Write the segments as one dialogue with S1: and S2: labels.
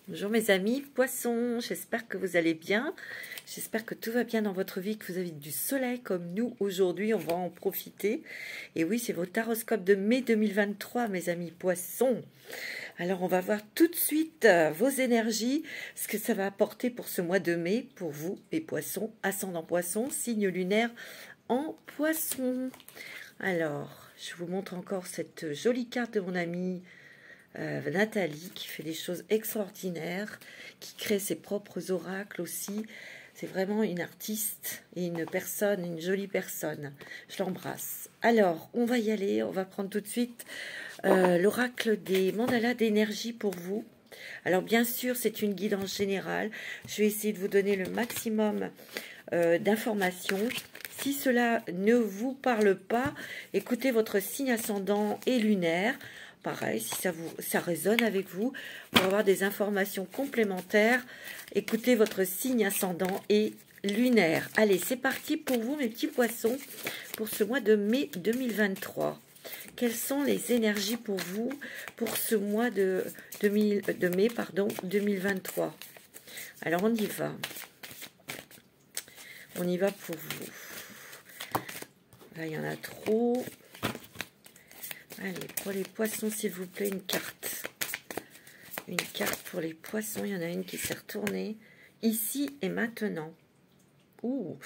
S1: Bonjour mes amis poissons, j'espère que vous allez bien, j'espère que tout va bien dans votre vie, que vous avez du soleil comme nous aujourd'hui, on va en profiter. Et oui, c'est votre horoscope de mai 2023 mes amis poissons. Alors on va voir tout de suite vos énergies, ce que ça va apporter pour ce mois de mai, pour vous les poissons, ascendant poisson, signe lunaire en poisson. Alors, je vous montre encore cette jolie carte de mon amie Nathalie, qui fait des choses extraordinaires, qui crée ses propres oracles aussi. C'est vraiment une artiste et une personne, une jolie personne. Je l'embrasse. Alors, on va y aller. On va prendre tout de suite l'oracle des mandalas d'énergie pour vous. Alors, bien sûr, c'est une guidance générale. Je vais essayer de vous donner le maximum d'informations. Si cela ne vous parle pas, écoutez votre signe ascendant et lunaire. Pareil, si ça résonne avec vous, pour avoir des informations complémentaires, écoutez votre signe ascendant et lunaire. Allez, c'est parti pour vous, mes petits poissons, pour ce mois de mai 2023. Quelles sont les énergies pour vous pour ce mois de mai 2023? Alors, on y va. On y va pour vous. Là, il y en a trop. Allez, pour les poissons, s'il vous plaît, une carte. Une carte pour les poissons. Il y en a une qui s'est retournée. Ici et maintenant. Ouh,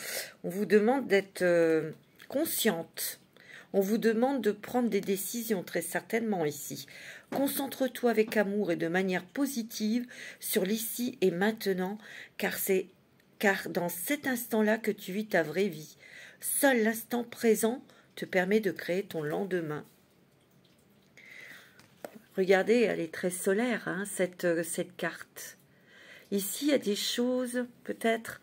S1: on vous demande d'être consciente. On vous demande de prendre des décisions, très certainement, ici. Concentre-toi avec amour et de manière positive sur l'ici et maintenant, car dans cet instant-là que tu vis ta vraie vie. Seul l'instant présent te permet de créer ton lendemain. Regardez, elle est très solaire, hein, cette carte. Ici, il y a des choses, peut-être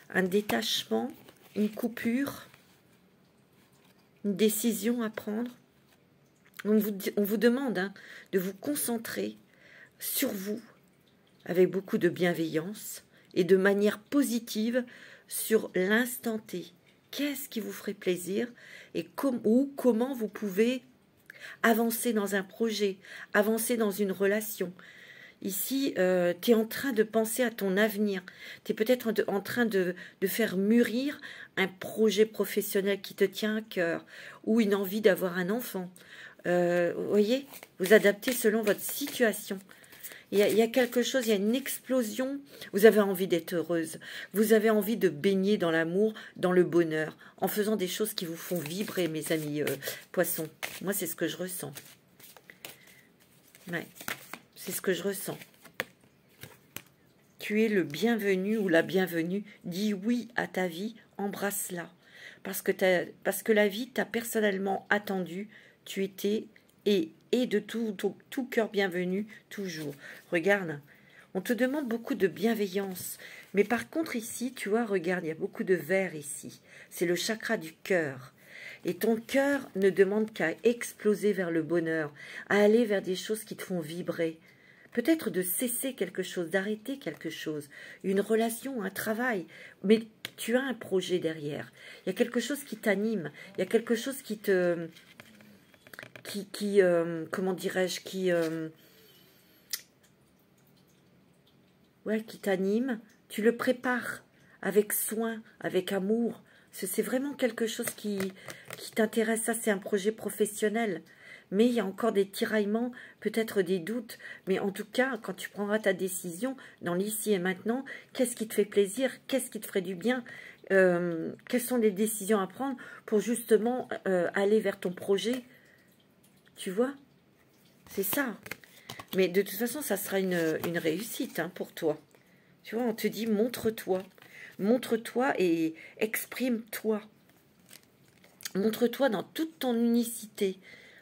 S1: un détachement, une coupure, une décision à prendre. On vous demande de vous concentrer sur vous avec beaucoup de bienveillance et de manière positive sur l'instant T. Qu'est-ce qui vous ferait plaisir et comment vous pouvez avancer dans un projet, avancer dans une relation. Ici, tu es en train de penser à ton avenir. Tu es peut-être en train de faire mûrir un projet professionnel qui te tient à cœur ou une envie d'avoir un enfant. Vous voyez, vous adaptez selon votre situation. Il y a quelque chose, il y a une explosion. Vous avez envie d'être heureuse. Vous avez envie de baigner dans l'amour, dans le bonheur, en faisant des choses qui vous font vibrer, mes amis poissons. Moi, c'est ce que je ressens. Ouais, c'est ce que je ressens. Tu es le bienvenu ou la bienvenue. Dis oui à ta vie, embrasse-la. Parce que la vie t'a personnellement attendu. Tu étais et de tout cœur bienvenu, toujours. Regarde, on te demande beaucoup de bienveillance. Mais par contre ici, tu vois, regarde, il y a beaucoup de vert ici. C'est le chakra du cœur. Et ton cœur ne demande qu'à exploser vers le bonheur, à aller vers des choses qui te font vibrer. Peut-être de cesser quelque chose, d'arrêter quelque chose, une relation, un travail. Mais tu as un projet derrière. Il y a quelque chose qui t'anime. Il y a quelque chose qui te... comment dirais-je, qui t'anime, tu le prépares avec soin, avec amour. C'est vraiment quelque chose qui t'intéresse. Ça, c'est un projet professionnel. Mais il y a encore des tiraillements, peut-être des doutes. Mais en tout cas, quand tu prendras ta décision, dans l'ici et maintenant, qu'est-ce qui te fait plaisir? Qu'est-ce qui te ferait du bien? Quelles sont les décisions à prendre pour justement aller vers ton projet? Tu vois, c'est ça. Mais de toute façon, ça sera une réussite pour toi. Tu vois, on te dit, montre-toi. Montre-toi et exprime-toi. Montre-toi dans toute ton unicité.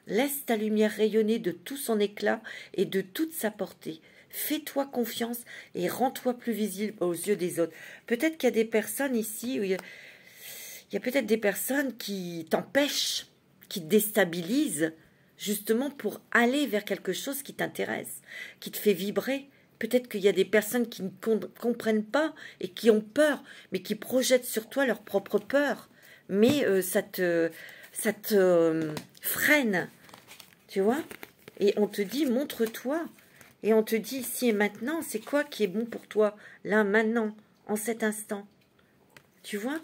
S1: Laisse ta lumière rayonner de tout son éclat et de toute sa portée. Fais-toi confiance et rends-toi plus visible aux yeux des autres. Peut-être qu'il y a des personnes ici, où il y a peut-être des personnes qui t'empêchent, qui te déstabilisent, justement pour aller vers quelque chose qui t'intéresse, qui te fait vibrer. Peut-être qu'il y a des personnes qui ne comprennent pas et qui ont peur, mais qui projettent sur toi leur propre peur. Mais ça te freine, tu vois. Et on te dit, montre-toi. Et on te dit ici et maintenant, c'est quoi qui est bon pour toi, là, maintenant, en cet instant. Tu vois?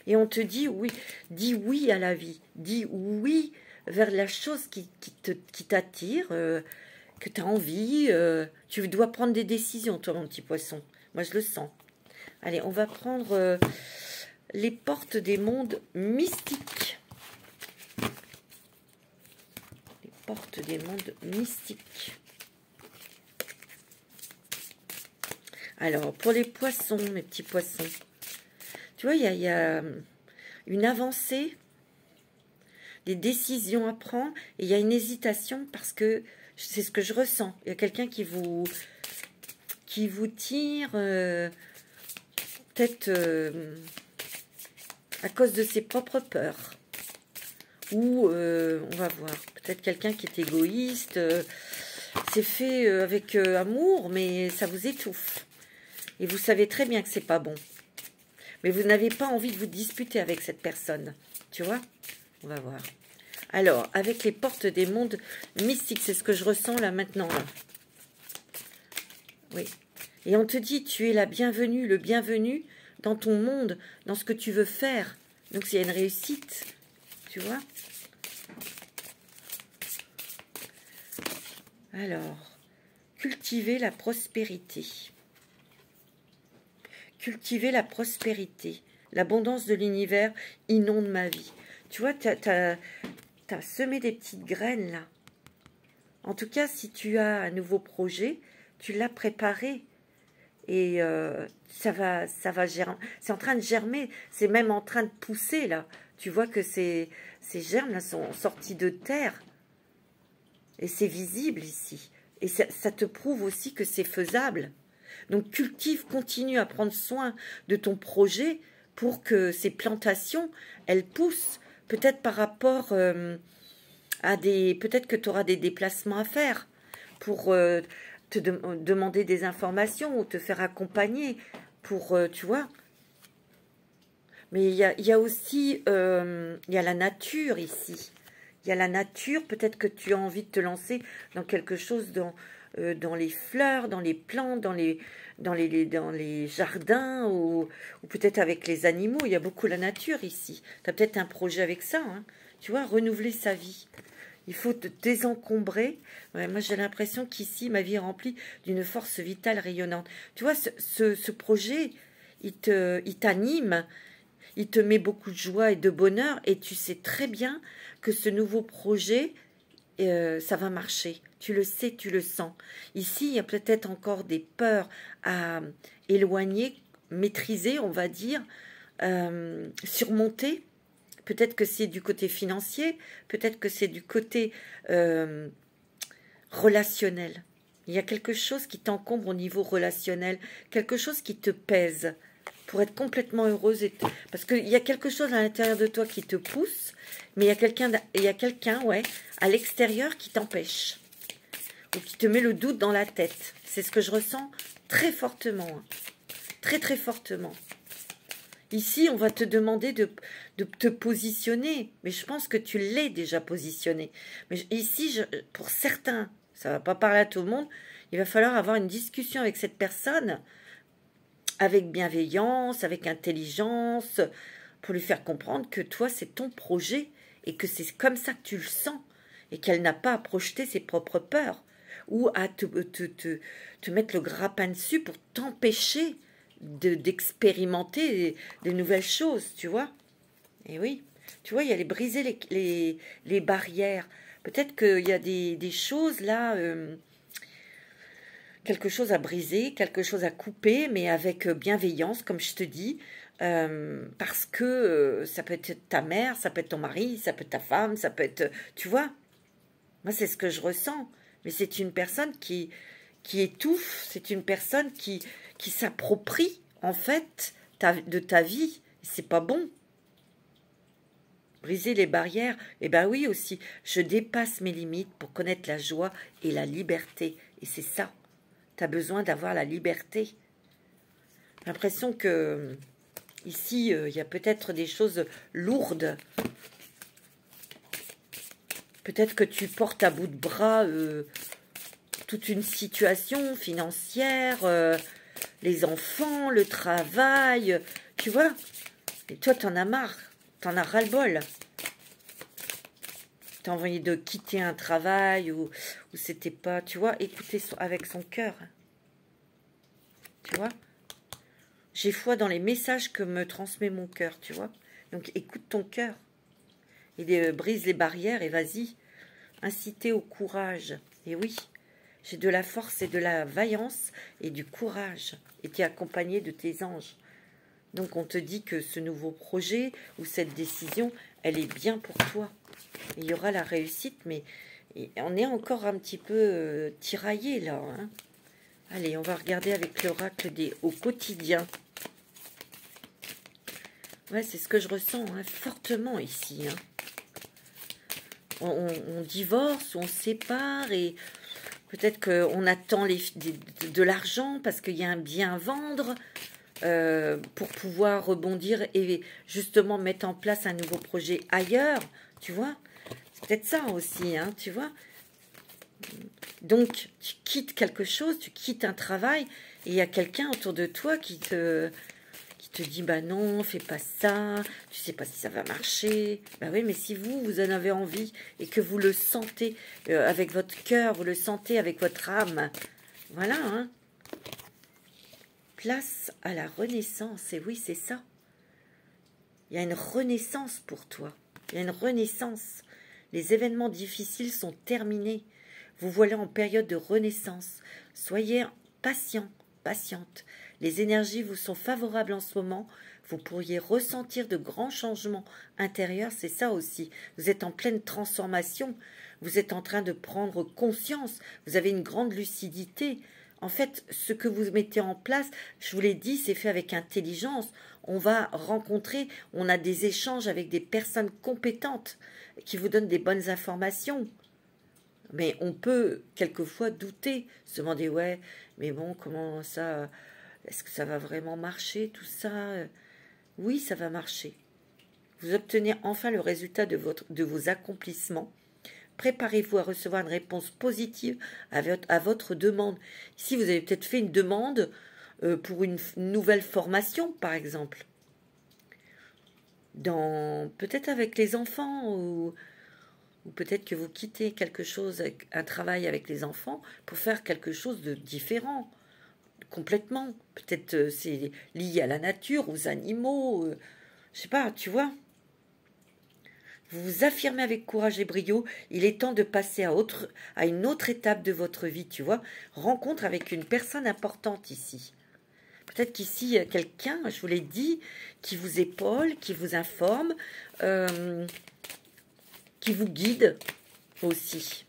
S1: Et on te dit oui, dis oui à la vie, dis oui vers la chose qui t'attire, que tu as envie. Tu dois prendre des décisions, toi, mon petit poisson. Moi, je le sens. Allez, on va prendre les portes des mondes mystiques. Les portes des mondes mystiques. Alors, pour les poissons, mes petits poissons, tu vois, il y a une avancée, des décisions à prendre, et il y a une hésitation parce que c'est ce que je ressens. Il y a quelqu'un qui vous tire, peut-être à cause de ses propres peurs. Ou, on va voir, peut-être quelqu'un qui est égoïste, c'est fait avec amour, mais ça vous étouffe. Et vous savez très bien que c'est pas bon. Mais vous n'avez pas envie de vous disputer avec cette personne. Tu vois? On va voir. Alors, avec les portes des mondes mystiques, c'est ce que je ressens là maintenant. Là. Oui. Et on te dit, tu es la bienvenue, le bienvenu dans ton monde, dans ce que tu veux faire. Donc, c'est une réussite. Tu vois? Alors, cultiver la prospérité. Cultiver la prospérité. L'abondance de l'univers inonde ma vie. Tu vois, tu as semé des petites graines là. En tout cas, si tu as un nouveau projet, tu l'as préparé. Et ça va germer. C'est en train de germer. C'est même en train de pousser là. Tu vois que ces germes là sont sortis de terre. Et c'est visible ici. Et ça te prouve aussi que c'est faisable. Donc cultive, continue à prendre soin de ton projet pour que ces plantations, elles poussent. Peut-être par rapport à des... Peut-être que tu auras des déplacements à faire pour te demander des informations ou te faire accompagner pour, tu vois. Mais il y a aussi... il y a la nature ici. Il y a la nature. Peut-être que tu as envie de te lancer dans quelque chose dans les fleurs, dans les plantes, dans les jardins ou peut-être avec les animaux. Il y a beaucoup la nature ici. Tu as peut-être un projet avec ça. Hein. Tu vois, renouveler sa vie. Il faut te désencombrer. Ouais, moi, j'ai l'impression qu'ici, ma vie est remplie d'une force vitale rayonnante. Tu vois, ce projet, il t'anime. Il te met beaucoup de joie et de bonheur. Et tu sais très bien que ce nouveau projet, ça va marcher. Tu le sais, tu le sens. Ici, il y a peut-être encore des peurs à éloigner, maîtriser, on va dire, surmonter. Peut-être que c'est du côté financier, peut-être que c'est du côté relationnel. Il y a quelque chose qui t'encombre au niveau relationnel, quelque chose qui te pèse pour être complètement heureuse. Parce qu'il y a quelque chose à l'intérieur de toi qui te pousse, mais il y a quelqu'un, ouais, à l'extérieur qui t'empêche ou qui te met le doute dans la tête. C'est ce que je ressens très fortement, hein. Très très fortement. Ici, on va te demander de te positionner, mais je pense que tu l'es déjà positionné. Mais ici, pour certains, ça ne va pas parler à tout le monde, il va falloir avoir une discussion avec cette personne, avec bienveillance, avec intelligence, pour lui faire comprendre que toi, c'est ton projet, et que c'est comme ça que tu le sens, et qu'elle n'a pas à projeter ses propres peurs, ou à te mettre le grappin dessus pour t'empêcher d'expérimenter des nouvelles choses, tu vois. Et oui, tu vois, il y a briser les barrières. Peut-être qu'il y a des choses là, quelque chose à briser, quelque chose à couper, mais avec bienveillance, comme je te dis, parce que ça peut être ta mère, ça peut être ton mari, ça peut être ta femme, ça peut être... Tu vois, moi c'est ce que je ressens, mais c'est une personne qui étouffe, c'est une personne qui s'approprie, en fait, de ta vie. C'est pas bon. Briser les barrières, eh bien oui aussi, je dépasse mes limites pour connaître la joie et la liberté. Et c'est ça. Tu as besoin d'avoir la liberté. J'ai l'impression que ici, il y a peut-être des choses lourdes. Peut-être que tu portes à bout de bras toute une situation financière, les enfants, le travail, tu vois. Et toi, t'en as marre, t'en as ras-le-bol. T'as envie de quitter un travail où c'était pas, tu vois, écouter avec son cœur. Tu vois. J'ai foi dans les messages que me transmet mon cœur, tu vois. Donc, écoute ton cœur. Il brise les barrières et vas-y. Inciter au courage. Et oui, j'ai de la force et de la vaillance et du courage. Et tu es accompagné de tes anges. Donc, on te dit que ce nouveau projet ou cette décision, elle est bien pour toi. Il y aura la réussite, mais on est encore un petit peu tiraillé là. Hein. Allez, on va regarder avec l'oracle des au quotidien. Ouais, c'est ce que je ressens hein, fortement ici. Hein. On divorce, on se sépare et peut-être qu'on attend de l'argent parce qu'il y a un bien à vendre pour pouvoir rebondir et justement mettre en place un nouveau projet ailleurs, tu vois. C'est peut-être ça aussi, hein, tu vois. Donc, tu quittes quelque chose, tu quittes un travail et il y a quelqu'un autour de toi qui te dit, bah non, fais pas ça, tu sais pas si ça va marcher. Bah oui, mais si vous en avez envie et que vous le sentez avec votre cœur, vous le sentez avec votre âme, voilà, hein. Place à la renaissance, et oui, c'est ça. Il y a une renaissance pour toi, il y a une renaissance. Les événements difficiles sont terminés. Vous voilà en période de renaissance. Soyez patient, patiente. Les énergies vous sont favorables en ce moment. Vous pourriez ressentir de grands changements intérieurs. C'est ça aussi. Vous êtes en pleine transformation. Vous êtes en train de prendre conscience. Vous avez une grande lucidité. En fait, ce que vous mettez en place, je vous l'ai dit, c'est fait avec intelligence. On va rencontrer, on a des échanges avec des personnes compétentes qui vous donnent des bonnes informations. Mais on peut quelquefois douter, se demander, ouais, mais bon, comment ça, est-ce que ça va vraiment marcher, tout ça? Oui, ça va marcher. Vous obtenez enfin le résultat de vos accomplissements. Préparez-vous à recevoir une réponse positive à votre demande. Ici, vous avez peut-être fait une demande pour une nouvelle formation, par exemple. Peut-être avec les enfants ou peut-être que vous quittez quelque chose, un travail avec les enfants pour faire quelque chose de différent, complètement. Peut-être c'est lié à la nature, aux animaux, je sais pas, tu vois. Vous vous affirmez avec courage et brio, il est temps de passer à une autre étape de votre vie, tu vois. Rencontre avec une personne importante ici. Peut-être qu'ici, il y a quelqu'un, je vous l'ai dit, qui vous épaule, qui vous informe, qui vous guide aussi.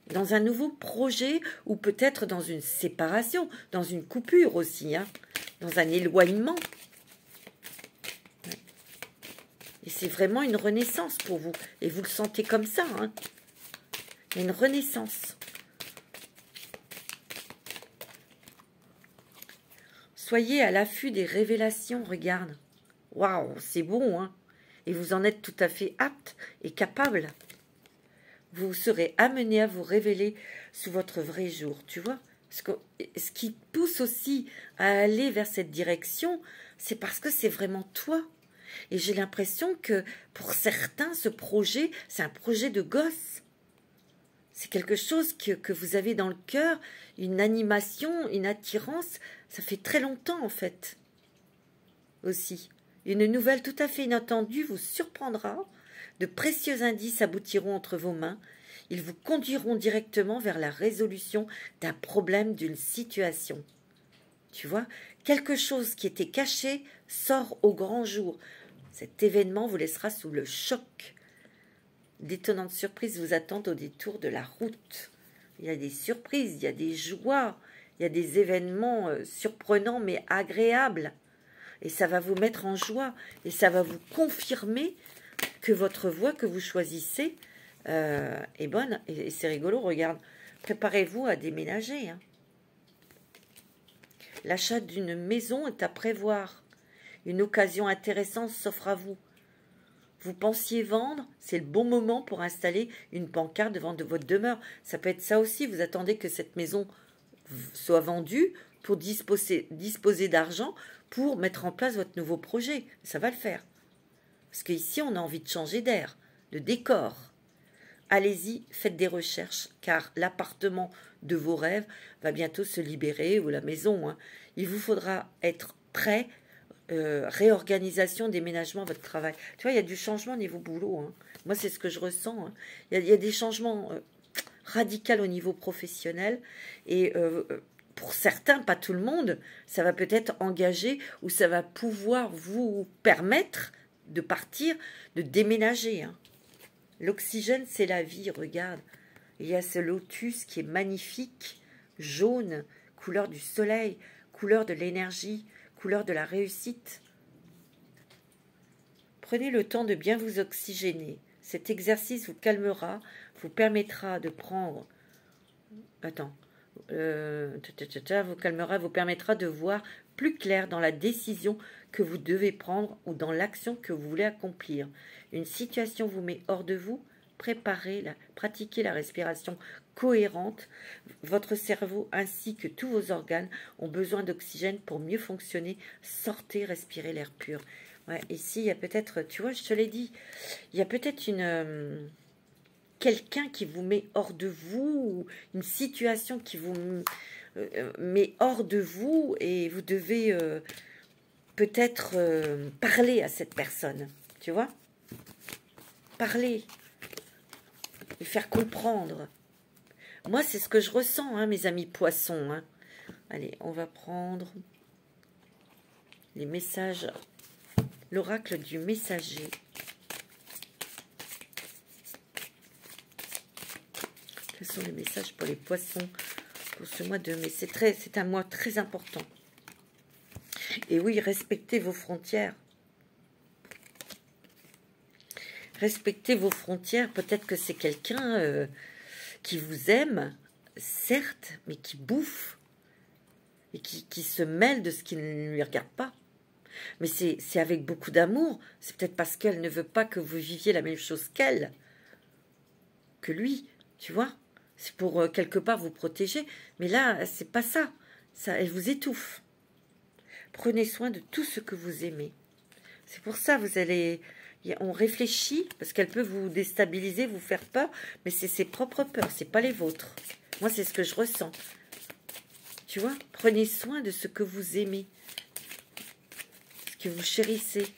S1: Dans un nouveau projet ou peut-être dans une séparation, dans une coupure aussi, hein, dans un éloignement. Et c'est vraiment une renaissance pour vous. Et vous le sentez comme ça. Hein. Il y a une renaissance. Soyez à l'affût des révélations, regarde. Waouh, c'est bon, hein. Et vous en êtes tout à fait apte et capable. Vous serez amené à vous révéler sous votre vrai jour, tu vois. Ce qui pousse aussi à aller vers cette direction, c'est parce que c'est vraiment toi. Et j'ai l'impression que pour certains, ce projet, c'est un projet de gosse. C'est quelque chose que vous avez dans le cœur, une animation, une attirance. Ça fait très longtemps en fait. Aussi. Une nouvelle tout à fait inattendue vous surprendra. De précieux indices aboutiront entre vos mains. Ils vous conduiront directement vers la résolution d'un problème, d'une situation. Tu vois, quelque chose qui était caché sort au grand jour. Cet événement vous laissera sous le choc. D'étonnantes surprises vous attendent au détour de la route. Il y a des surprises, il y a des joies, il y a des événements surprenants mais agréables. Et ça va vous mettre en joie et ça va vous confirmer que votre voie que vous choisissez est bonne. Et c'est rigolo, regarde, préparez-vous à déménager. Hein. L'achat d'une maison est à prévoir. Une occasion intéressante s'offre à vous. vous pensiez vendre, c'est le bon moment pour installer une pancarte devant votre demeure. Ça peut être ça aussi, vous attendez que cette maison soit vendue pour disposer d'argent pour mettre en place votre nouveau projet. Ça va le faire. Parce qu'ici, on a envie de changer d'air, de décor. Allez-y, faites des recherches, car l'appartement de vos rêves va bientôt se libérer, ou la maison. Hein. Il vous faudra être prêt. Réorganisation, déménagement, votre travail. Tu vois, il y a du changement au niveau boulot. Hein. Moi, c'est ce que je ressens. Hein. Il y a des changements radicaux au niveau professionnel. Et pour certains, pas tout le monde, ça va peut-être engager ou ça va pouvoir vous permettre de partir, de déménager. Hein. L'oxygène, c'est la vie, regarde. Il y a ce lotus qui est magnifique, jaune, couleur du soleil, couleur de l'énergie, couleur de la réussite. Prenez le temps de bien vous oxygéner. Cet exercice vous calmera, vous permettra de prendre... vous calmera, vous permettra de voir plus clair dans la décision que vous devez prendre ou dans l'action que vous voulez accomplir. Une situation vous met hors de vous, pratiquez la respiration cohérente. Votre cerveau ainsi que tous vos organes ont besoin d'oxygène pour mieux fonctionner. Sortez, respirez l'air pur. Ouais, ici, il y a peut-être, tu vois, je te l'ai dit, il y a peut-être quelqu'un qui vous met hors de vous, une situation qui vous met hors de vous et vous devez peut-être parler à cette personne, tu vois, parler, lui faire comprendre. Moi, c'est ce que je ressens, hein, mes amis poissons. Hein. Allez, on va prendre les messages, l'oracle du messager. Quels sont les messages pour les poissons pour ce mois de mai? C'est un mois très important. Et oui, respectez vos frontières. Respectez vos frontières. Peut-être que c'est quelqu'un qui vous aime, certes, mais qui bouffe et qui se mêle de ce qui ne lui regarde pas. Mais c'est avec beaucoup d'amour. C'est peut-être parce qu'elle ne veut pas que vous viviez la même chose qu'elle, que lui, tu vois. C'est pour quelque part vous protéger. Mais là, c'est pas ça. Elle vous étouffe. Prenez soin de tout ce que vous aimez. C'est pour ça vous allez... On réfléchit, parce qu'elle peut vous déstabiliser, vous faire peur, mais c'est ses propres peurs, c'est pas les vôtres. Moi, c'est ce que je ressens. Tu vois, prenez soin de ce que vous aimez, ce que vous chérissez.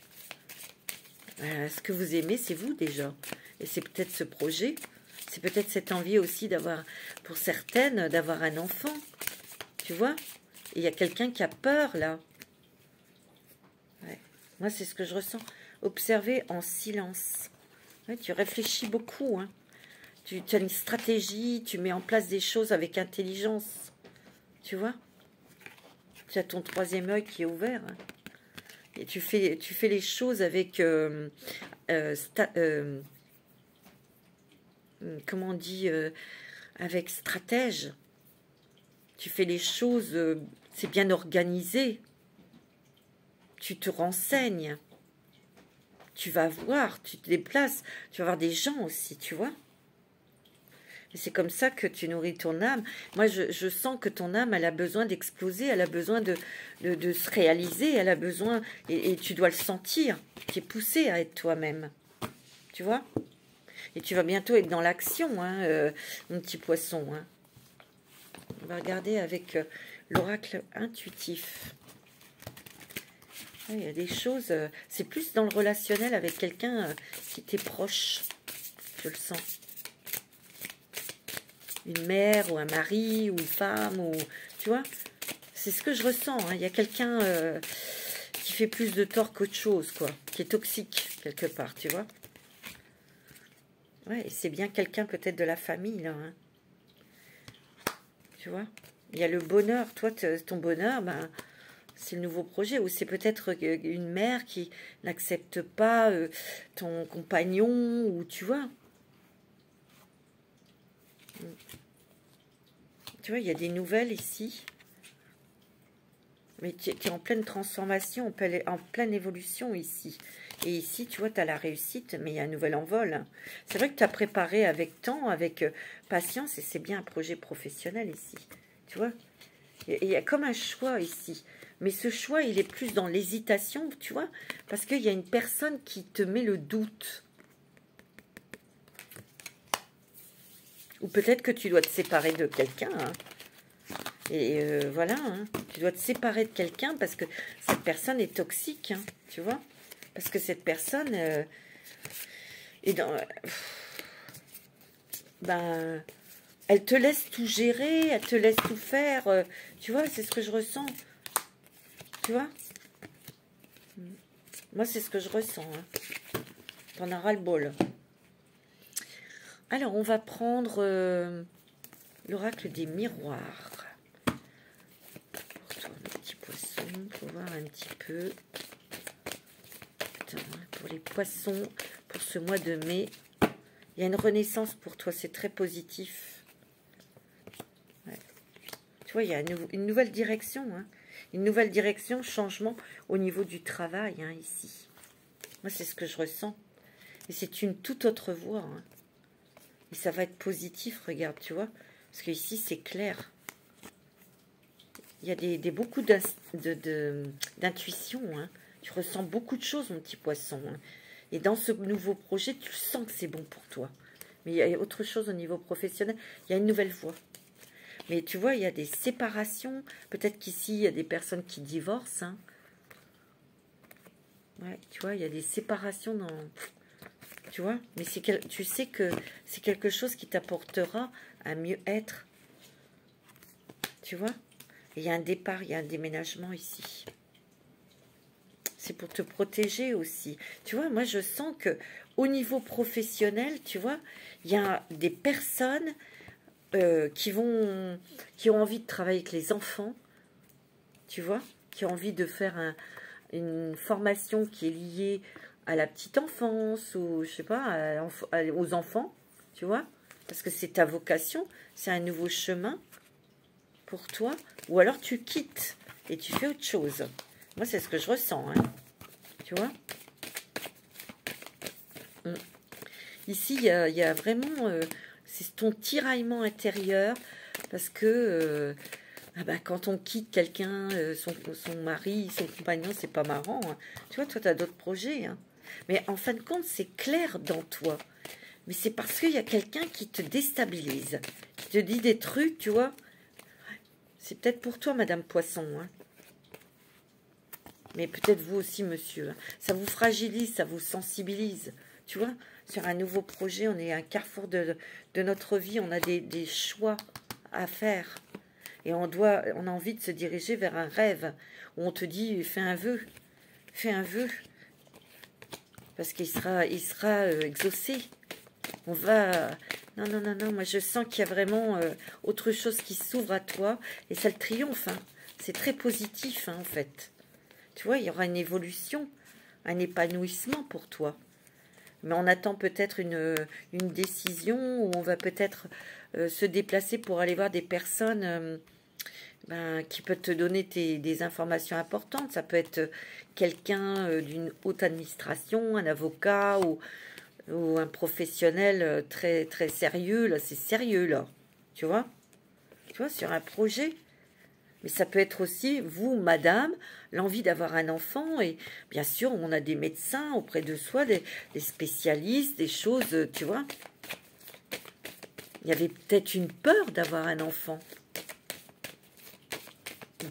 S1: Ce que vous aimez, c'est vous déjà. Et c'est peut-être ce projet, c'est peut-être cette envie aussi d'avoir, pour certaines, d'avoir un enfant. Tu vois, et il y a quelqu'un qui a peur, là. Ouais. Moi, c'est ce que je ressens. Observez en silence. Ouais, tu réfléchis beaucoup. Hein. Tu as une stratégie, tu mets en place des choses avec intelligence. Tu vois? Tu as ton troisième œil qui est ouvert. Hein. Et tu fais les choses avec... comment on dit? Avec stratège. Tu fais les choses... c'est bien organisé. Tu te renseignes. Tu vas voir, tu te déplaces, tu vas voir des gens aussi, tu vois. Et c'est comme ça que tu nourris ton âme. Moi, je sens que ton âme, elle a besoin d'exploser, elle a besoin de se réaliser, elle a besoin, et tu dois le sentir. Tu es poussé à être toi-même, tu vois. Et tu vas bientôt être dans l'action, hein, mon petit poisson. Hein. On va regarder avec l'oracle intuitif. Il y a des choses, c'est plus dans le relationnel avec quelqu'un qui t'est proche, je le sens. Une mère ou un mari ou une femme, ou tu vois, c'est ce que je ressens. Hein. Il y a quelqu'un qui fait plus de tort qu'autre chose, quoi, qui est toxique quelque part, tu vois. Ouais, et c'est bien quelqu'un peut-être de la famille, là. Hein. Tu vois, il y a le bonheur, toi, ton bonheur, ben... c'est le nouveau projet, ou c'est peut-être une mère qui n'accepte pas ton compagnon, ou tu vois. Tu vois, il y a des nouvelles ici. Mais tu es en pleine transformation, en pleine évolution ici. Et ici, tu vois, tu as la réussite, mais il y a un nouvel envol. Hein. C'est vrai que tu as préparé avec temps, avec patience, et c'est bien un projet professionnel ici. Tu vois, il y a comme un choix ici. Mais ce choix, il est plus dans l'hésitation, tu vois, parce qu'il y a une personne qui te met le doute. Ou peut-être que tu dois te séparer de quelqu'un. Hein. Et voilà, hein. Tu dois te séparer de quelqu'un parce que cette personne est toxique, hein, tu vois. Parce que cette personne est dans... ben, elle te laisse tout gérer, elle te laisse tout faire. Tu vois, c'est ce que je ressens. Tu vois? Moi, c'est ce que je ressens. Hein. T'en as ras-le-bol. Alors, on va prendre l'oracle des miroirs. Pour toi, mes petits poissons, pour voir un petit peu. Putain, pour les poissons, pour ce mois de mai, il y a une renaissance pour toi, c'est très positif. Ouais. Tu vois, il y a une nouvelle direction, hein. Une nouvelle direction, changement au niveau du travail, hein, ici. Moi, c'est ce que je ressens. Et c'est une toute autre voie. Hein. Et ça va être positif, regarde, tu vois. Parce que ici, c'est clair. Il y a beaucoup d'intuition. Hein. Tu ressens beaucoup de choses, mon petit poisson. Hein. Et dans ce nouveau projet, tu sens que c'est bon pour toi. Mais il y a autre chose au niveau professionnel. Il y a une nouvelle voie. Mais tu vois, il y a des séparations. Peut-être qu'ici, il y a des personnes qui divorcent. Hein. Ouais, tu vois, il y a des séparations dans... Tu vois, mais tu sais que c'est quelque chose qui t'apportera un mieux-être. Tu vois, il y a un départ, il y a un déménagement ici. C'est pour te protéger aussi. Tu vois, moi, je sens que au niveau professionnel, tu vois, il y a des personnes... qui ont envie de travailler avec les enfants, tu vois, qui ont envie de faire une formation qui est liée à la petite enfance, ou je sais pas, aux enfants, tu vois, parce que c'est ta vocation, c'est un nouveau chemin pour toi, ou alors tu quittes et tu fais autre chose. Moi, c'est ce que je ressens, hein, tu vois. Ici, il y a vraiment... c'est ton tiraillement intérieur, parce que quand on quitte quelqu'un, son mari, son compagnon, c'est pas marrant. Hein. Tu vois, toi, tu as d'autres projets. Hein. Mais en fin de compte, c'est clair dans toi. Mais c'est parce qu'il y a quelqu'un qui te déstabilise, qui te dit des trucs, tu vois. C'est peut-être pour toi, Madame Poisson. Hein. Mais peut-être vous aussi, monsieur. Hein. Ça vous fragilise, ça vous sensibilise. Tu vois, sur un nouveau projet, on est à un carrefour de notre vie. On a des choix à faire. Et on a envie de se diriger vers un rêve. Où on te dit, fais un vœu. Fais un vœu. Parce qu'il sera exaucé. On va... Non, non, non, non. Moi, je sens qu'il y a vraiment autre chose qui s'ouvre à toi. Et ça le triomphe. Hein. C'est très positif, hein, en fait. Tu vois, il y aura une évolution. Un épanouissement pour toi. Mais on attend peut-être une décision où on va peut-être se déplacer pour aller voir des personnes qui peuvent te donner des informations importantes. Ça peut être quelqu'un d'une haute administration, un avocat ou un professionnel très, très sérieux. Là, c'est sérieux, là. Tu vois, sur un projet. Mais ça peut être aussi, vous, madame, l'envie d'avoir un enfant. Et bien sûr, on a des médecins auprès de soi, des spécialistes, des choses, tu vois. Il y avait peut-être une peur d'avoir un enfant.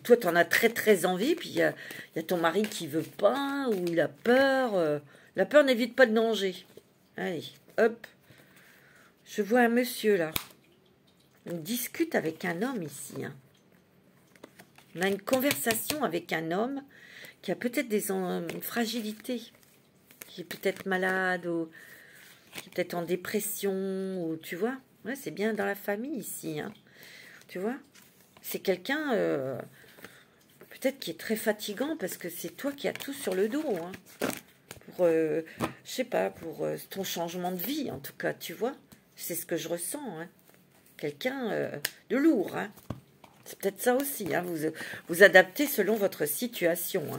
S1: Toi, tu en as très, très envie. Puis, il y a ton mari qui veut pas, ou il a peur. La peur n'évite pas le danger. Allez, hop. Je vois un monsieur, là. On discute avec un homme ici, hein. On a une conversation avec un homme qui a peut-être une fragilité, qui est peut-être malade, ou qui est peut-être en dépression, ou tu vois. Ouais, c'est bien dans la famille ici, hein. Tu vois. C'est quelqu'un, peut-être qui est très fatigant, parce que c'est toi qui as tout sur le dos, hein. Pour, je sais pas, pour ton changement de vie, en tout cas, tu vois. C'est ce que je ressens, hein. Quelqu'un de lourd, hein. C'est peut-être ça aussi, hein. Vous adaptez selon votre situation. Hein.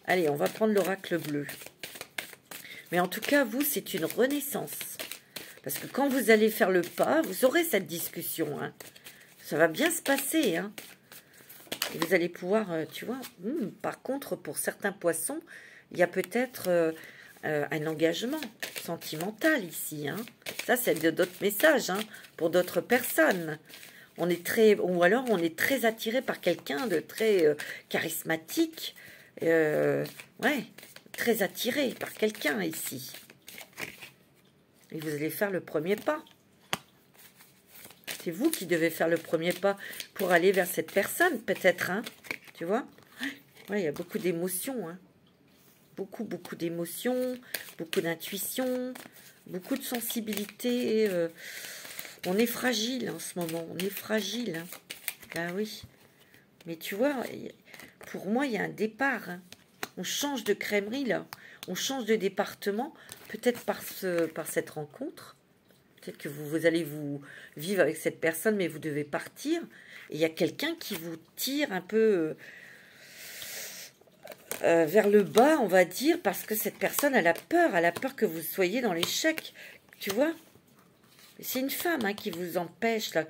S1: Allez, on va prendre l'oracle bleu. Mais en tout cas, vous, c'est une renaissance. Parce que quand vous allez faire le pas, vous aurez cette discussion. Hein. Ça va bien se passer. Hein. Et vous allez pouvoir, tu vois, par contre, pour certains poissons, il y a peut-être un engagement sentimental ici. Hein. Ça, c'est d'autres messages hein, pour d'autres personnes. On est très, ou alors on est très attiré par quelqu'un de très charismatique. Ouais, très attiré par quelqu'un ici. Et vous allez faire le premier pas. C'est vous qui devez faire le premier pas pour aller vers cette personne, peut-être, hein. Tu vois? Ouais, il y a beaucoup d'émotions, hein. Beaucoup, beaucoup d'émotions, beaucoup d'intuition, beaucoup de sensibilité. On est fragile en ce moment, on est fragile. Hein. Ben oui. Mais tu vois, pour moi, il y a un départ. Hein. On change de crèmerie, là. On change de département, peut-être par cette rencontre. Peut-être que vous allez vous vivre avec cette personne, mais vous devez partir. Et il y a quelqu'un qui vous tire un peu vers le bas, on va dire, parce que cette personne, elle a peur que vous soyez dans l'échec. Tu vois? C'est une femme hein, qui vous empêche, là.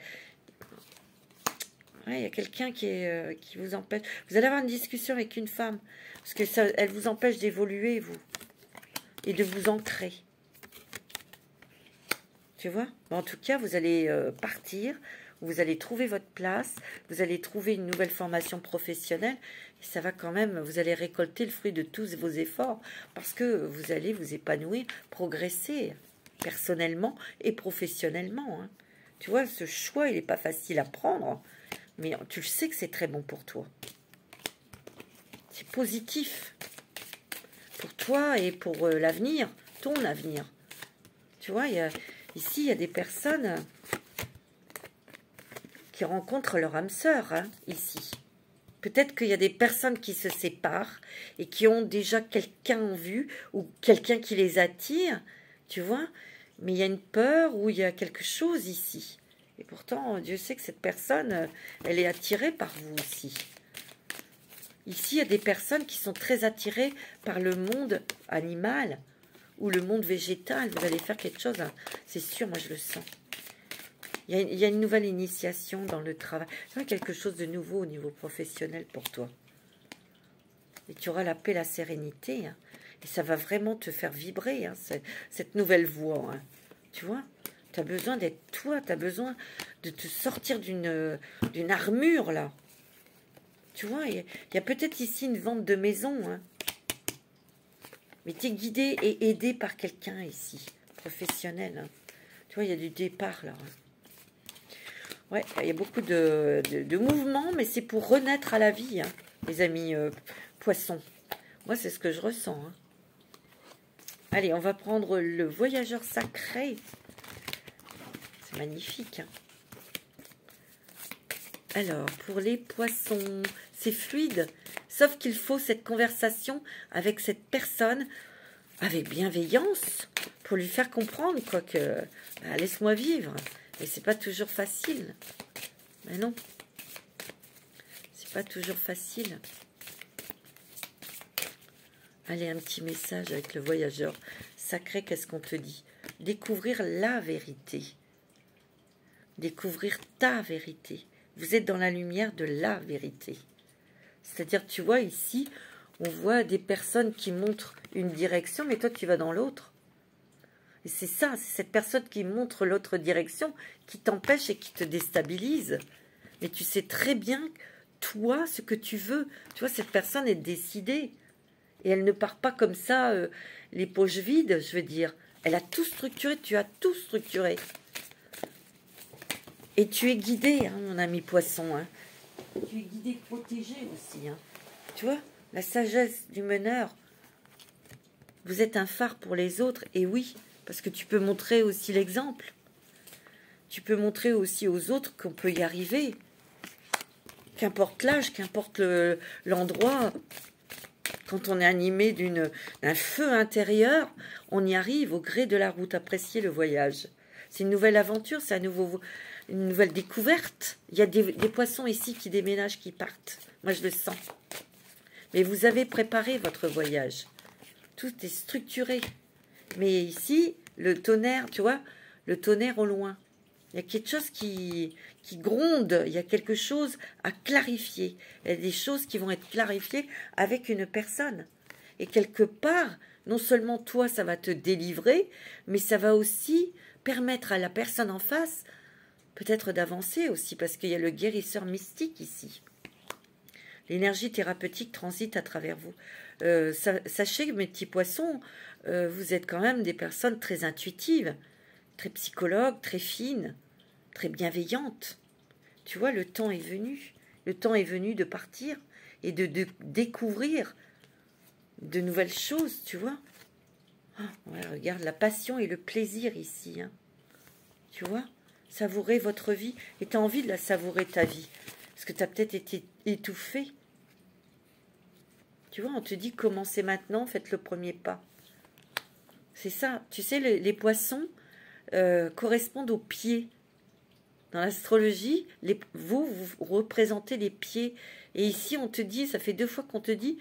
S1: Ouais, il y a quelqu'un qui vous empêche. Vous allez avoir une discussion avec une femme, parce que ça, elle vous empêche d'évoluer, vous, et de vous ancrer. Tu vois? En tout cas, vous allez partir, vous allez trouver votre place, vous allez trouver une nouvelle formation professionnelle, et ça va quand même, vous allez récolter le fruit de tous vos efforts, parce que vous allez vous épanouir, progresser, personnellement et professionnellement. Hein. Tu vois, ce choix, il n'est pas facile à prendre, mais tu le sais que c'est très bon pour toi. C'est positif pour toi et pour l'avenir, ton avenir. Tu vois, ici, il y a des personnes qui rencontrent leur âme sœur, hein, ici. Peut-être qu'il y a des personnes qui se séparent et qui ont déjà quelqu'un en vue ou quelqu'un qui les attire, tu vois. Mais il y a une peur ou il y a quelque chose ici. Et pourtant, Dieu sait que cette personne, elle est attirée par vous aussi. Ici, il y a des personnes qui sont très attirées par le monde animal ou le monde végétal. Vous allez faire quelque chose, hein. C'est sûr, moi je le sens. Il y a une nouvelle initiation dans le travail. C'est quelque chose de nouveau au niveau professionnel pour toi. Et tu auras la paix, la sérénité. Hein. Et ça va vraiment te faire vibrer, hein, cette nouvelle voie. Hein. Tu vois? Tu as besoin d'être toi. Tu as besoin de te sortir d'une armure, là. Tu vois, il y a peut-être ici une vente de maison. Hein. Mais tu es guidé et aidé par quelqu'un ici, professionnel. Hein. Tu vois, il y a du départ, là. Hein. Ouais, il y a beaucoup de mouvements, mais c'est pour renaître à la vie, hein, les amis poissons. Moi, c'est ce que je ressens. Hein. Allez, on va prendre le voyageur sacré. C'est magnifique. Hein. Alors, pour les poissons, c'est fluide, sauf qu'il faut cette conversation avec cette personne, avec bienveillance, pour lui faire comprendre, quoi, que laisse-moi vivre. Et c'est pas toujours facile. Mais non. C'est pas toujours facile. Allez, un petit message avec le voyageur sacré, qu'est-ce qu'on te dit? Découvrir la vérité. Découvrir ta vérité. Vous êtes dans la lumière de la vérité. C'est-à-dire, tu vois, ici, on voit des personnes qui montrent une direction, mais toi, tu vas dans l'autre. Et c'est ça, c'est cette personne qui montre l'autre direction, qui t'empêche et qui te déstabilise. Mais tu sais très bien, toi, ce que tu veux. Tu vois, cette personne est décidée. Et elle ne part pas comme ça, les poches vides, je veux dire. Elle a tout structuré, tu as tout structuré. Et tu es guidé, hein, mon ami poisson. Hein. Tu es guidé, protégé aussi. Hein. Tu vois, la sagesse du meneur. Vous êtes un phare pour les autres, et oui, parce que tu peux montrer aussi l'exemple. Tu peux montrer aussi aux autres qu'on peut y arriver. Qu'importe l'âge, qu'importe l'endroit. Quand on est animé d'un feu intérieur, on y arrive au gré de la route. Appréciez le voyage. C'est une nouvelle aventure, c'est une nouvelle découverte. Il y a des poissons ici qui déménagent, qui partent. Moi, je le sens. Mais vous avez préparé votre voyage. Tout est structuré. Mais ici, le tonnerre, tu vois, le tonnerre au loin. Il y a quelque chose qui gronde, il y a quelque chose à clarifier. Il y a des choses qui vont être clarifiées avec une personne. Et quelque part, non seulement toi, ça va te délivrer, mais ça va aussi permettre à la personne en face peut-être d'avancer aussi, parce qu'il y a le guérisseur mystique ici. L'énergie thérapeutique transite à travers vous. Sachez, mes petits poissons, vous êtes quand même des personnes très intuitives, très psychologues, très fines, très bienveillantes. Tu vois, le temps est venu. Le temps est venu de partir et de découvrir de nouvelles choses, tu vois. Oh, ouais, regarde, la passion et le plaisir ici. Hein. Tu vois, savourer votre vie. Et tu as envie de la savourer, ta vie. Parce que tu as peut-être été étouffé. Tu vois, on te dit commencez maintenant, faites le premier pas. C'est ça. Tu sais, les poissons correspondent aux pieds. Dans l'astrologie, vous représentez les pieds. Et ici, on te dit, ça fait 2 fois qu'on te dit,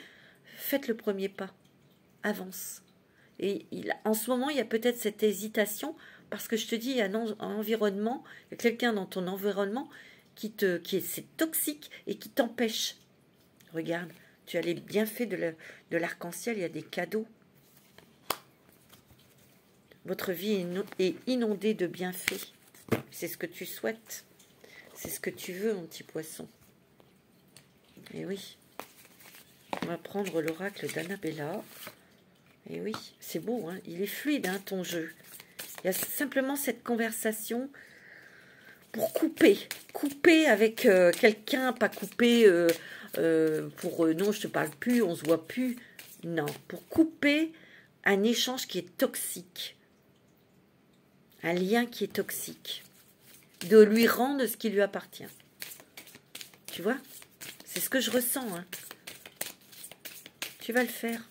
S1: faites le premier pas. Avance. Et en ce moment, il y a peut-être cette hésitation, parce que je te dis, il y a un environnement, il y a quelqu'un dans ton environnement c'est toxique et qui t'empêche. Regarde, tu as les bienfaits de l'arc-en-ciel, il y a des cadeaux. Votre vie est inondée de bienfaits. C'est ce que tu souhaites. C'est ce que tu veux, mon petit poisson. Et oui. On va prendre l'oracle d'Annabella. Et oui, c'est beau, hein. Il est fluide, hein, ton jeu. Il y a simplement cette conversation pour couper. Couper avec quelqu'un, pas couper non, je te parle plus, on se voit plus. Non, pour couper un échange qui est toxique. Un lien qui est toxique. De lui rendre ce qui lui appartient. Tu vois? C'est ce que je ressens. Hein. Tu vas le faire.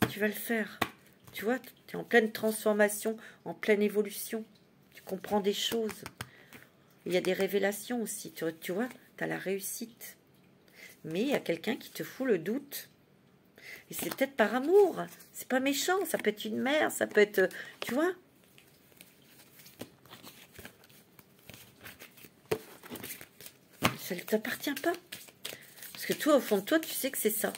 S1: Tu vas le faire. Tu vois, tu es en pleine transformation, en pleine évolution. Tu comprends des choses. Il y a des révélations aussi. Tu vois, tu as la réussite. Mais il y a quelqu'un qui te fout le doute. Et c'est peut-être par amour. C'est pas méchant. Ça peut être une mère. Ça peut être... Tu vois? Ça ne t'appartient pas. Parce que toi, au fond de toi, tu sais que c'est ça.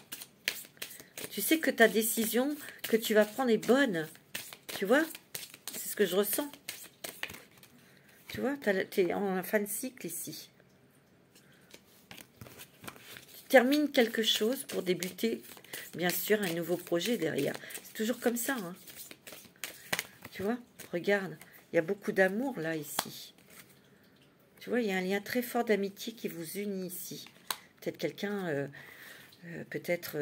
S1: Tu sais que ta décision que tu vas prendre est bonne. Tu vois? C'est ce que je ressens. Tu vois? Tu es en fin de cycle ici. Tu termines quelque chose pour débuter, bien sûr, un nouveau projet derrière. C'est toujours comme ça. Hein. Tu vois? Regarde. Il y a beaucoup d'amour là, ici. Tu vois, il y a un lien très fort d'amitié qui vous unit ici. Peut-être quelqu'un, peut-être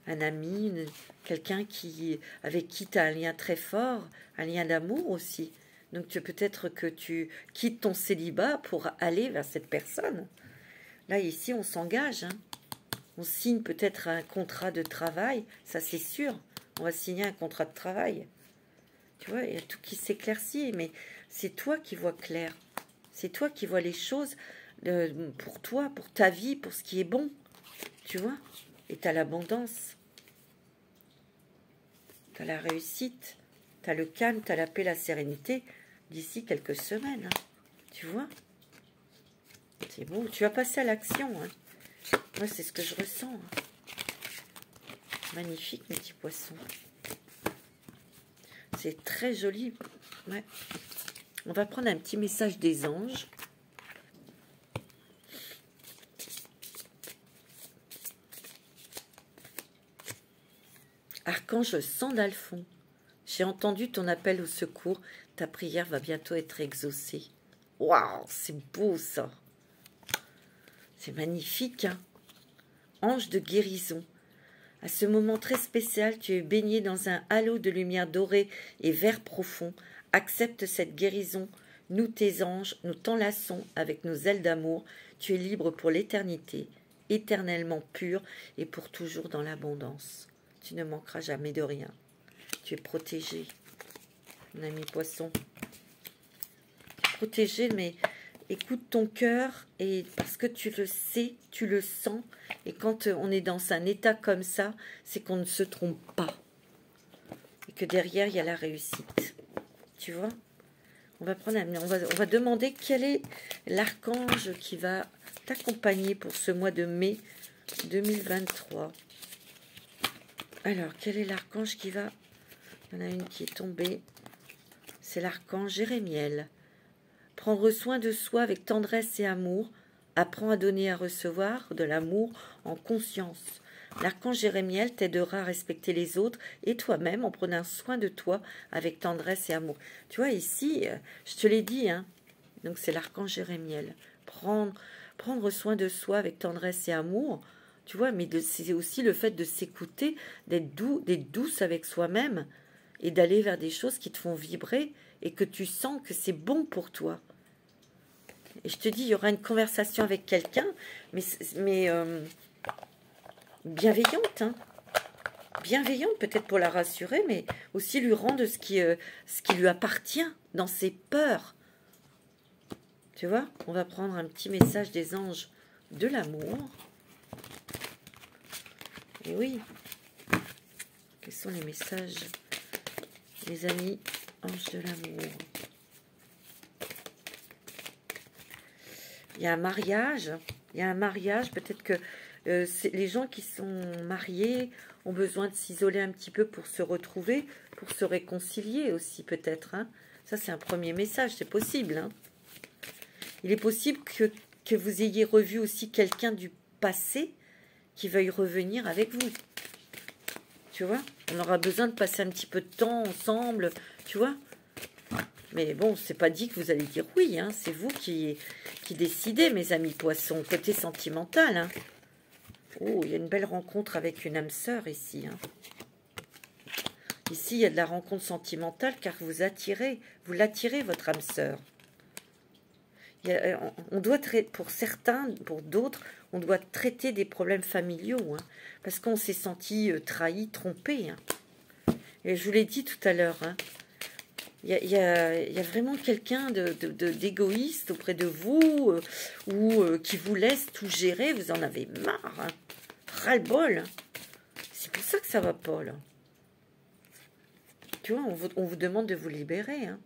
S1: un ami, quelqu'un avec qui tu as un lien très fort, un lien d'amour aussi. Donc peut-être que tu quittes ton célibat pour aller vers cette personne. Là, ici, on s'engage. Hein. On signe peut-être un contrat de travail, ça c'est sûr. On va signer un contrat de travail. Tu vois, il y a tout qui s'éclaircit, mais c'est toi qui vois clair. C'est toi qui vois les choses pour toi, pour ta vie, pour ce qui est bon. Tu vois? Et tu as l'abondance. Tu as la réussite. Tu as le calme, tu as la paix, la sérénité d'ici quelques semaines. Hein. Tu vois? C'est beau. Tu vas passer à l'action. Hein. Moi, c'est ce que je ressens. Hein. Magnifique, mes petits poissons. C'est très joli. Ouais. On va prendre un petit message des anges. Archange Sandalphon, j'ai entendu ton appel au secours. Ta prière va bientôt être exaucée. Waouh, c'est beau ça. C'est magnifique. Hein. Ange de guérison. À ce moment très spécial, tu es baigné dans un halo de lumière dorée et vert profond. Accepte cette guérison. Nous, tes anges, nous t'enlaçons avec nos ailes d'amour. Tu es libre pour l'éternité, éternellement pur et pour toujours dans l'abondance. Tu ne manqueras jamais de rien. Tu es protégé, mon ami poisson. Tu es protégé, mais écoute ton cœur, et parce que tu le sais, tu le sens. Et quand on est dans un état comme ça, c'est qu'on ne se trompe pas. que derrière, il y a la réussite. Tu vois? On va demander quel est l'archange qui va t'accompagner pour ce mois de mai 2023. Alors, quel est l'archange qui va... Il y en a une qui est tombée. C'est l'archange Jérémiel. Prendre soin de soi avec tendresse et amour. Apprends à donner et à recevoir de l'amour en conscience. L'archange Jérémiel t'aidera à respecter les autres et toi-même en prenant soin de toi avec tendresse et amour. Tu vois, ici, je te l'ai dit, hein, donc c'est l'archange Jérémiel. Prendre soin de soi avec tendresse et amour, tu vois, mais c'est aussi le fait de s'écouter, d'être douce avec soi-même et d'aller vers des choses qui te font vibrer et que tu sens que c'est bon pour toi. Et je te dis, il y aura une conversation avec quelqu'un, mais bienveillante, hein. Bienveillante peut-être pour la rassurer, mais aussi lui rendre ce qui lui appartient dans ses peurs. Tu vois, on va prendre un petit message des anges de l'amour. Et oui, quels sont les messages, les amis, anges de l'amour? Il y a un mariage, peut-être que les gens qui sont mariés ont besoin de s'isoler un petit peu pour se retrouver, pour se réconcilier aussi peut-être. Hein. Ça c'est un premier message, c'est possible. Hein. Il est possible que vous ayez revu aussi quelqu'un du passé qui veuille revenir avec vous. Tu vois, on aura besoin de passer un petit peu de temps ensemble, tu vois. Mais bon, c'est pas dit que vous allez dire oui, hein. C'est vous qui décidez, mes amis poissons, côté sentimental. Hein. Oh, il y a une belle rencontre avec une âme sœur ici. Hein. Ici, il y a de la rencontre sentimentale car vous l'attirez, votre âme sœur. On doit pour certains, pour d'autres, on doit traiter des problèmes familiaux, hein, parce qu'on s'est senti trahi, trompé. Hein. Et je vous l'ai dit tout à l'heure, hein, il y a vraiment quelqu'un d'égoïste auprès de vous, ou qui vous laisse tout gérer, vous en avez marre, hein, ras-le-bol. C'est pour ça que ça va pas, là. Tu vois, on vous demande de vous libérer, hein.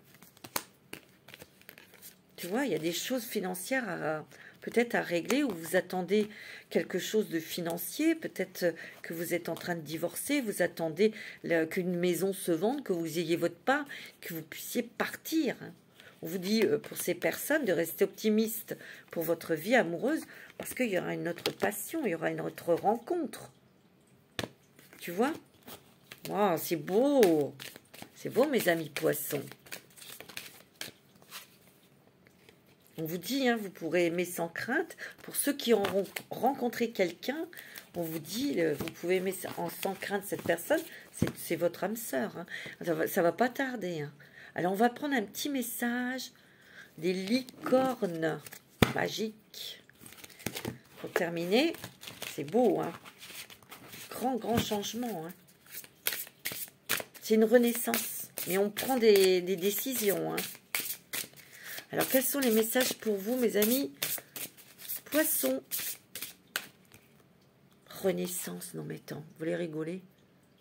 S1: Tu vois, il y a des choses financières peut-être à régler, ou vous attendez quelque chose de financier, peut-être que vous êtes en train de divorcer, vous attendez qu'une maison se vende, que vous ayez votre part, que vous puissiez partir. On vous dit pour ces personnes de rester optimiste pour votre vie amoureuse, parce qu'il y aura une autre passion, il y aura une autre rencontre. Tu vois? Wow, c'est beau! C'est beau, mes amis poissons. On vous dit, hein, vous pourrez aimer sans crainte. Pour ceux qui auront rencontré quelqu'un, on vous dit, vous pouvez aimer sans crainte cette personne. C'est votre âme sœur. Hein. Ça va pas tarder. Hein. Alors, on va prendre un petit message des licornes magiques. Pour terminer, c'est beau. Hein. Grand changement. Hein. C'est une renaissance. Mais on prend des décisions. Hein. Alors, quels sont les messages pour vous, mes amis poissons? Renaissance, non mais attends, vous voulez rigoler?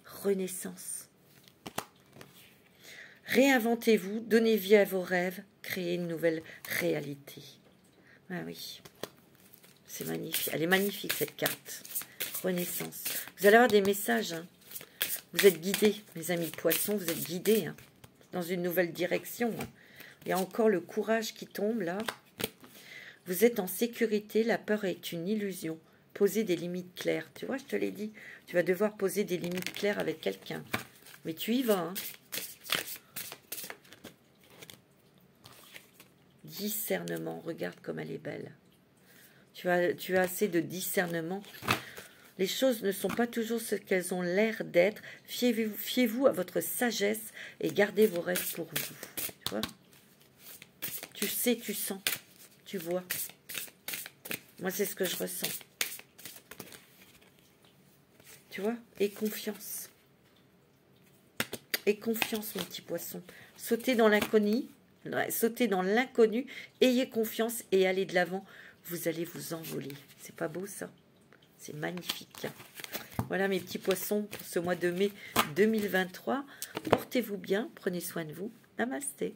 S1: Renaissance. Réinventez-vous, donnez vie à vos rêves, créez une nouvelle réalité. Ah oui, c'est magnifique. Elle est magnifique, cette carte. Renaissance. Vous allez avoir des messages. Hein. Vous êtes guidés, mes amis poissons, vous êtes guidés hein, dans une nouvelle direction. Hein. Il y a encore le courage qui tombe là. Vous êtes en sécurité, la peur est une illusion. Posez des limites claires. Tu vois, je te l'ai dit. Tu vas devoir poser des limites claires avec quelqu'un. Mais tu y vas. Hein. Discernement. Regarde comme elle est belle. Tu as assez de discernement. Les choses ne sont pas toujours ce qu'elles ont l'air d'être. Fiez-vous à votre sagesse et gardez vos rêves pour vous. Tu vois? Tu sais, tu sens, tu vois. Moi, c'est ce que je ressens. Tu vois? Et confiance. Et confiance, mon petit poisson. Sautez dans l'inconnu. Sautez dans l'inconnu. Ayez confiance et allez de l'avant. Vous allez vous envoler. C'est pas beau, ça? C'est magnifique. Voilà mes petits poissons pour ce mois de mai 2023. Portez-vous bien, prenez soin de vous. Namasté.